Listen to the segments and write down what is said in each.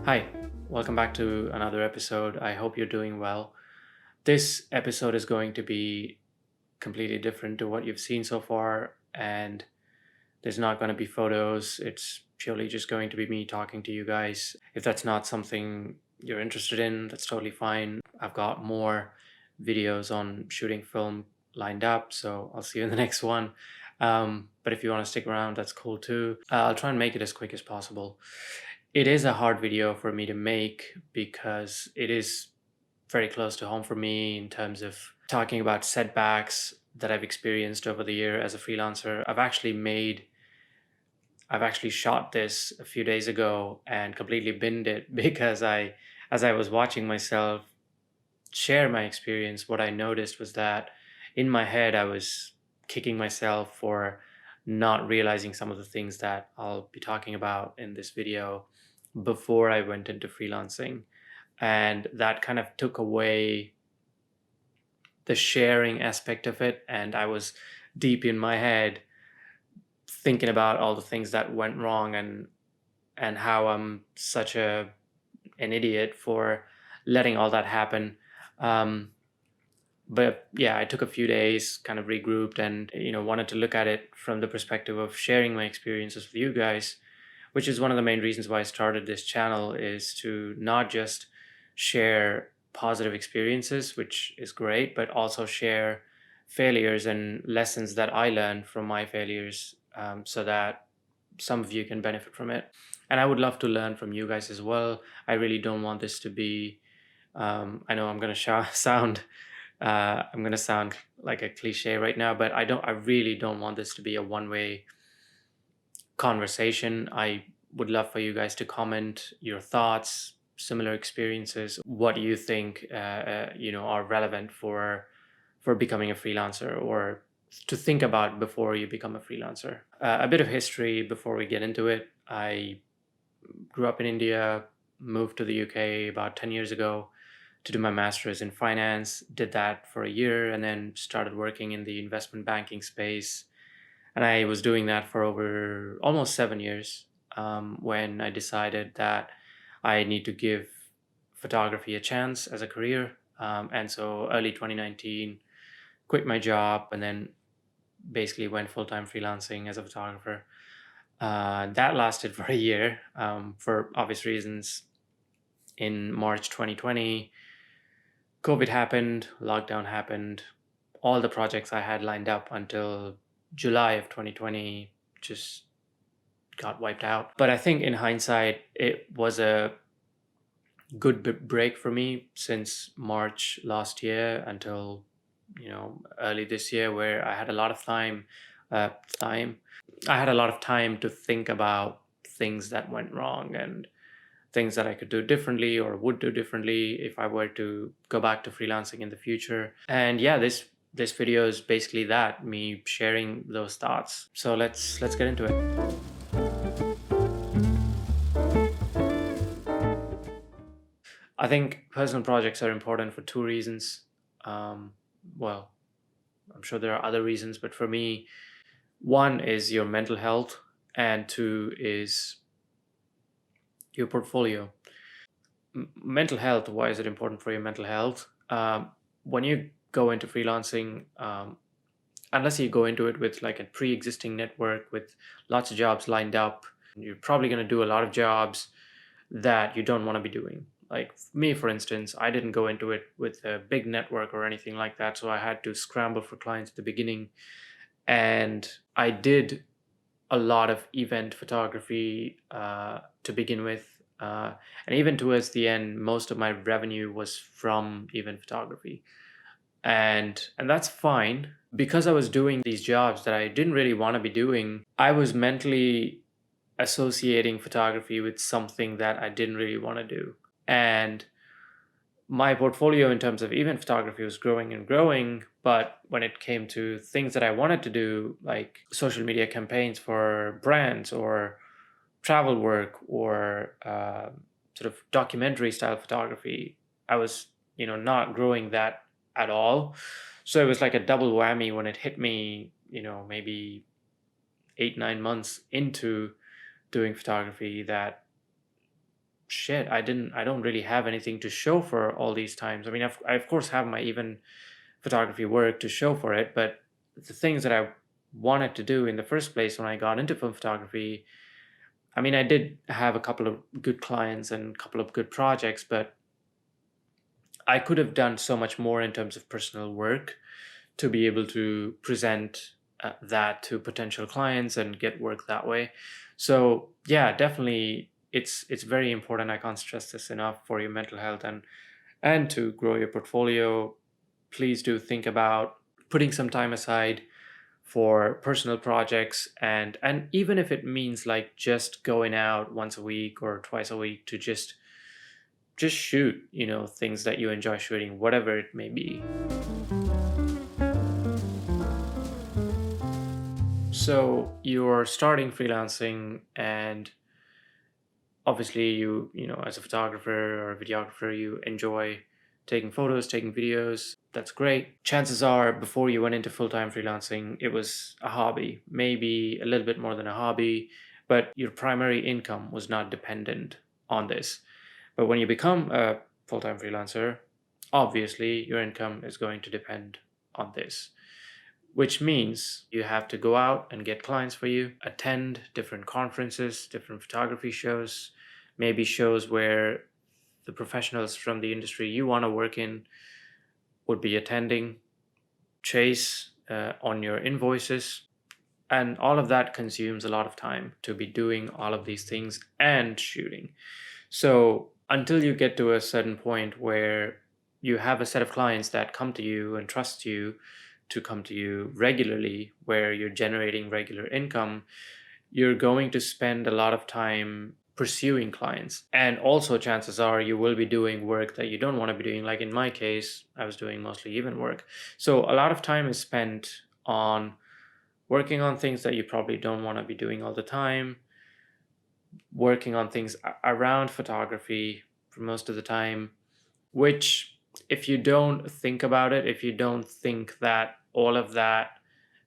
Hi, welcome back to another episode. I hope you're doing well. This episode is going to be completely different to what you've seen so far, and there's not going to be photos. It's purely just going to be me talking to you guys. If that's not something you're interested in, that's totally fine. I've got more videos on shooting film lined up, so I'll see you in the next one. But if you want to stick around, that's cool too. I'll try and make it as quick as possible. It is a hard video for me to make because it is very close to home for me in terms of talking about setbacks that I've experienced over the year as a freelancer. I've actually shot this a few days ago and completely binned it because as I was watching myself share my experience, what I noticed was that in my head, I was kicking myself for not realizing some of the things that I'll be talking about in this video before I went into freelancing. And that kind of took away the sharing aspect of it. And I was deep in my head thinking about all the things that went wrong and how I'm such an idiot for letting all that happen. Um, but yeah, I took a few days, kind of regrouped, and wanted to look at it from the perspective of sharing my experiences with you guys, which is one of the main reasons why I started this channel, is to not just share positive experiences, which is great, but also share failures and lessons that I learned from my failures, so that some of you can benefit from it. And I would love to learn from you guys as well. I really don't want this to be, I know I'm going to I'm going to sound like a cliche right now, but I really don't want this to be a one-way conversation. I would love for you guys to comment your thoughts, similar experiences, what you think are relevant for becoming a freelancer, or to think about before you become a freelancer. A bit of history before we get into it. I grew up in India, moved to the UK about 10 years ago to do my master's in finance, did that for a year, and then started working in the investment banking space. And I was doing that for over almost 7 years, when I decided that I need to give photography a chance as a career. And so early 2019, quit my job and then basically went full-time freelancing as a photographer. That lasted for a year, for obvious reasons. In March 2020, COVID happened, lockdown happened. All the projects I had lined up until July of 2020 just got wiped out. But I think in hindsight, it was a good break for me since March last year until early this year, where I had a lot of time. I had a lot of time to think about things that went wrong and things that I could do differently or would do differently if I were to go back to freelancing in the future. And yeah, this video is basically that, me sharing those thoughts. So let's get into it. I think personal projects are important for two reasons. Um, well, I'm sure there are other reasons, but for me, one is your mental health, and two is your portfolio. Mental health, why is it important for your mental health? When you go into freelancing, unless you go into it with like a pre-existing network with lots of jobs lined up, you're probably going to do a lot of jobs that you don't want to be doing. Like me, for instance, I didn't go into it with a big network or anything like that, so I had to scramble for clients at the beginning. And I did a lot of event photography to begin with. And even towards the end, most of my revenue was from event photography. And that's fine. Because I was doing these jobs that I didn't really want to be doing, I was mentally associating photography with something that I didn't really want to do. And my portfolio in terms of event photography was growing and growing, but when it came to things that I wanted to do, like social media campaigns for brands or travel work or sort of documentary style photography, I was not growing that at all. So it was like a double whammy when it hit me, maybe 8-9 months into doing photography, that shit, I don't really have anything to show for all these times. I mean, I of course have my even photography work to show for it, but the things that I wanted to do in the first place when I got into film photography, I mean, I did have a couple of good clients and a couple of good projects, but I could have done so much more in terms of personal work to be able to present that to potential clients and get work that way. So yeah, definitely, it's very important. I can't stress this enough for your mental health and to grow your portfolio. Please do think about putting some time aside for personal projects, and even if it means like just going out once a week or twice a week to just shoot, things that you enjoy shooting, whatever it may be. So you're starting freelancing, and obviously as a photographer or a videographer, you enjoy taking photos, taking videos. That's great. Chances are before you went into full-time freelancing, it was a hobby, maybe a little bit more than a hobby, but your primary income was not dependent on this. But when you become a full-time freelancer, obviously your income is going to depend on this, which means you have to go out and get clients for you, attend different conferences, different photography shows, maybe shows where the professionals from the industry you want to work in would be attending, chase on your invoices. And all of that consumes a lot of time to be doing all of these things and shooting. So until you get to a certain point where you have a set of clients that come to you and trust you to come to you regularly, where you're generating regular income, you're going to spend a lot of time pursuing clients. And also, chances are you will be doing work that you don't want to be doing. Like in my case, I was doing mostly event work. So a lot of time is spent on working on things that you probably don't want to be doing all the time, working on things around photography for most of the time, which, if you don't think about it, if you don't think that all of that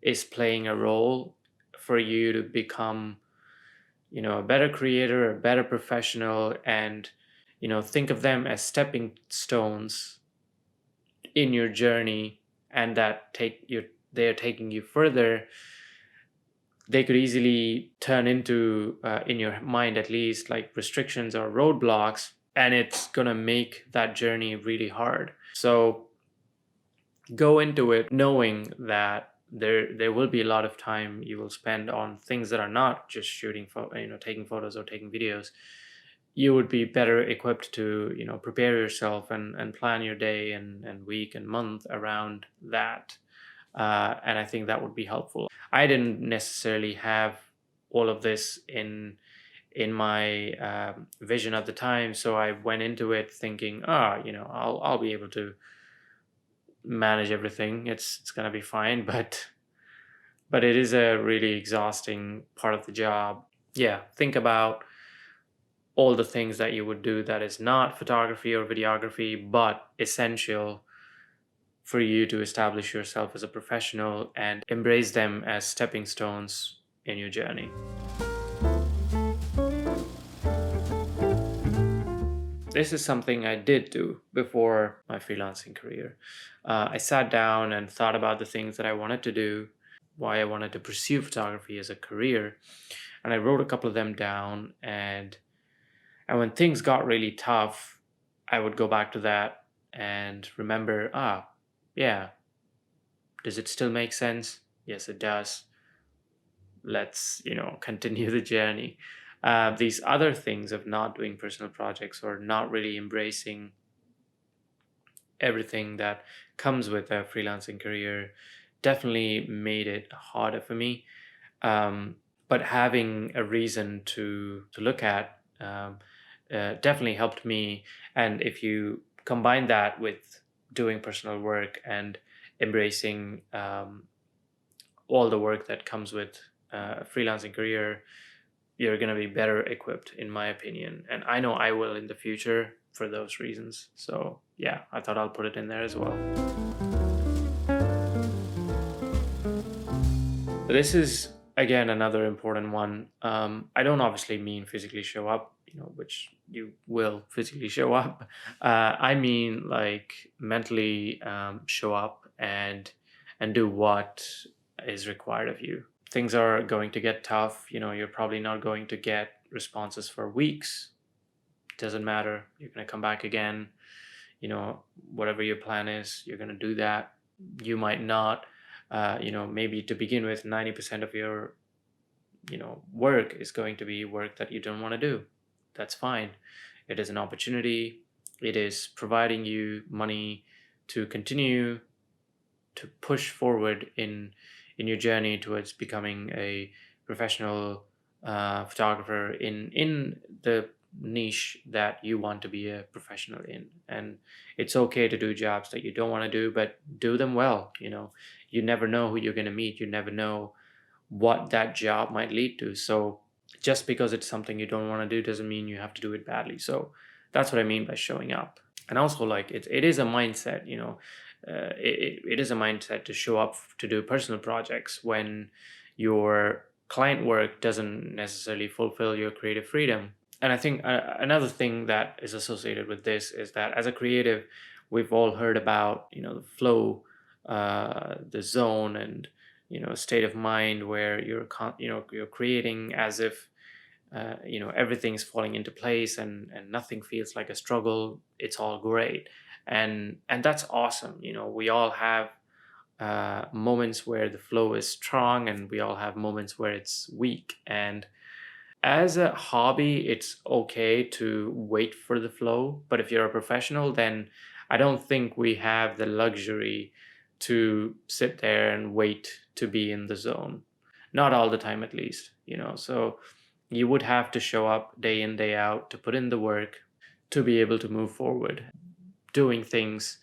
is playing a role for you to become, a better creator, a better professional, and, think of them as stepping stones in your journey, and that they're taking you further, they could easily turn into, in your mind at least, like restrictions or roadblocks, and it's gonna make that journey really hard. So go into it knowing that there will be a lot of time you will spend on things that are not just shooting for, taking photos or taking videos. You would be better equipped to, prepare yourself and plan your day and week and month around that. And I think that would be helpful. I didn't necessarily have all of this in my vision at the time, so I went into it thinking, I'll be able to manage everything. It's gonna be fine, but it is a really exhausting part of the job. Yeah, think about all the things that you would do that is not photography or videography, but essential for you to establish yourself as a professional, and embrace them as stepping stones in your journey. This is something I did do before my freelancing career. I sat down and thought about the things that I wanted to do, why I wanted to pursue photography as a career, and I wrote a couple of them down. And when things got really tough, I would go back to that and remember, yeah, does it still make sense? Yes, it does. Let's, continue the journey. These other things of not doing personal projects or not really embracing everything that comes with a freelancing career definitely made it harder for me. But having a reason to look at definitely helped me. And if you combine that with doing personal work and embracing all the work that comes with a freelancing career, you're going to be better equipped, in my opinion. And I know I will in the future for those reasons. So yeah, I thought I'll put it in there as well. This is, again, another important one. I don't obviously mean physically show up, which you will physically show up. I mean, like, mentally show up and do what is required of you. Things are going to get tough. You're probably not going to get responses for weeks. Doesn't matter. You're going to come back again. Whatever your plan is, you're going to do that. You might not, maybe to begin with, 90% of your work is going to be work that you don't want to do. That's fine. It is an opportunity. It is providing you money to continue to push forward in your journey towards becoming a professional photographer in the niche that you want to be a professional in. And it's okay to do jobs that you don't want to do, but do them well. You never know who you're going to meet. You never know what that job might lead to. So just because it's something you don't want to do doesn't mean you have to do it badly. So that's what I mean by showing up. And also, like, it is a mindset. It is a mindset to show up to do personal projects when your client work doesn't necessarily fulfill your creative freedom. And I think another thing that is associated with this is that as a creative, we've all heard about the flow, the zone, and state of mind where you're creating as if everything's falling into place, and nothing feels like a struggle. It's all great, and that's awesome. We all have moments where the flow is strong, and we all have moments where it's weak. And as a hobby, it's okay to wait for the flow, but if you're a professional, then I don't think we have the luxury to sit there and wait to be in the zone. Not all the time, at least. So you would have to show up day in, day out, to put in the work, to be able to move forward. Doing things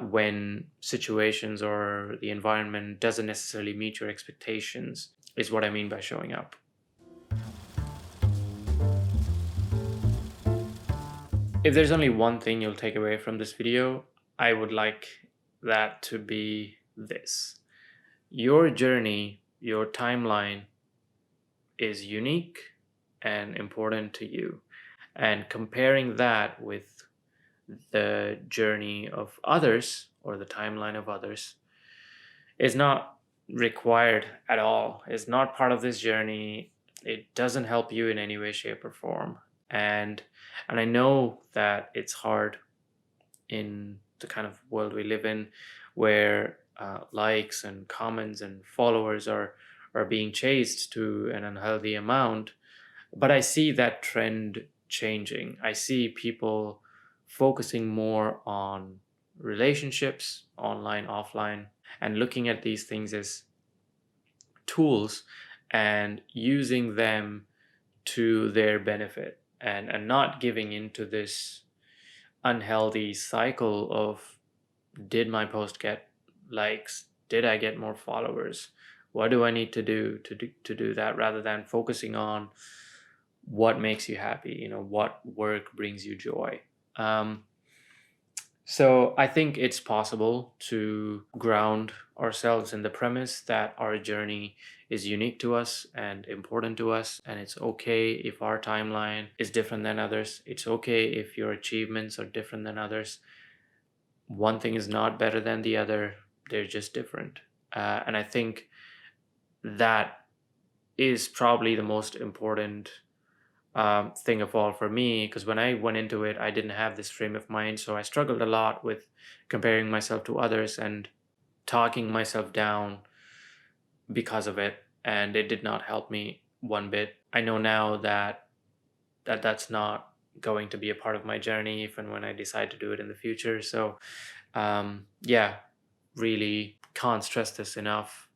when situations or the environment doesn't necessarily meet your expectations is what I mean by showing up. If there's only one thing you'll take away from this video, I would like that to be this. Your journey, your timeline is unique and important to you. And comparing that with the journey of others or the timeline of others is not required at all. It's not part of this journey. It doesn't help you in any way, shape, or form. And I know that it's hard in the kind of world we live in, where likes and comments and followers are being chased to an unhealthy amount. But I see that trend changing. I see people focusing more on relationships, online, offline, and looking at these things as tools and using them to their benefit, and not giving into this unhealthy cycle of, did my post get likes? Did I get more followers? What do I need to do to do that, rather than focusing on what makes you happy, what work brings you joy. So I think it's possible to ground ourselves in the premise that our journey is unique to us and important to us, and it's okay if our timeline is different than others. It's okay if your achievements are different than others. One thing is not better than the other, they're just different. And I think that is probably the most important thing of all for me, because when I went into it, I didn't have this frame of mind. So I struggled a lot with comparing myself to others and talking myself down because of it. And it did not help me one bit. I know now that that's not going to be a part of my journey, even when I decide to do it in the future. So yeah, really can't stress this enough.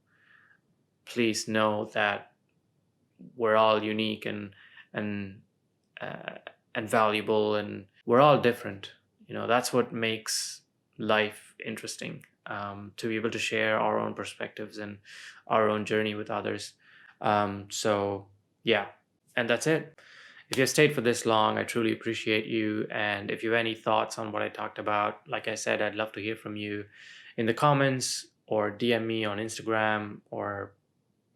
Please know that we're all unique and valuable, and we're all different. That's what makes life interesting, to be able to share our own perspectives and our own journey with others. So yeah, and that's it. If you've stayed for this long, I truly appreciate you. And if you have any thoughts on what I talked about, like I said, I'd love to hear from you in the comments, or DM me on Instagram, or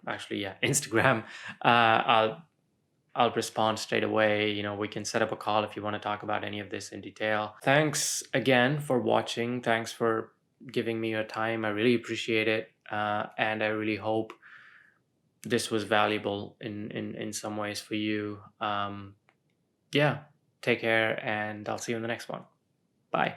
actually, yeah, Instagram. I'll I'll respond straight away. We can set up a call if you want to talk about any of this in detail. Thanks again for watching. Thanks for giving me your time. I really appreciate it. And I really hope this was valuable in some ways for you. Yeah, take care, and I'll see you in the next one. Bye.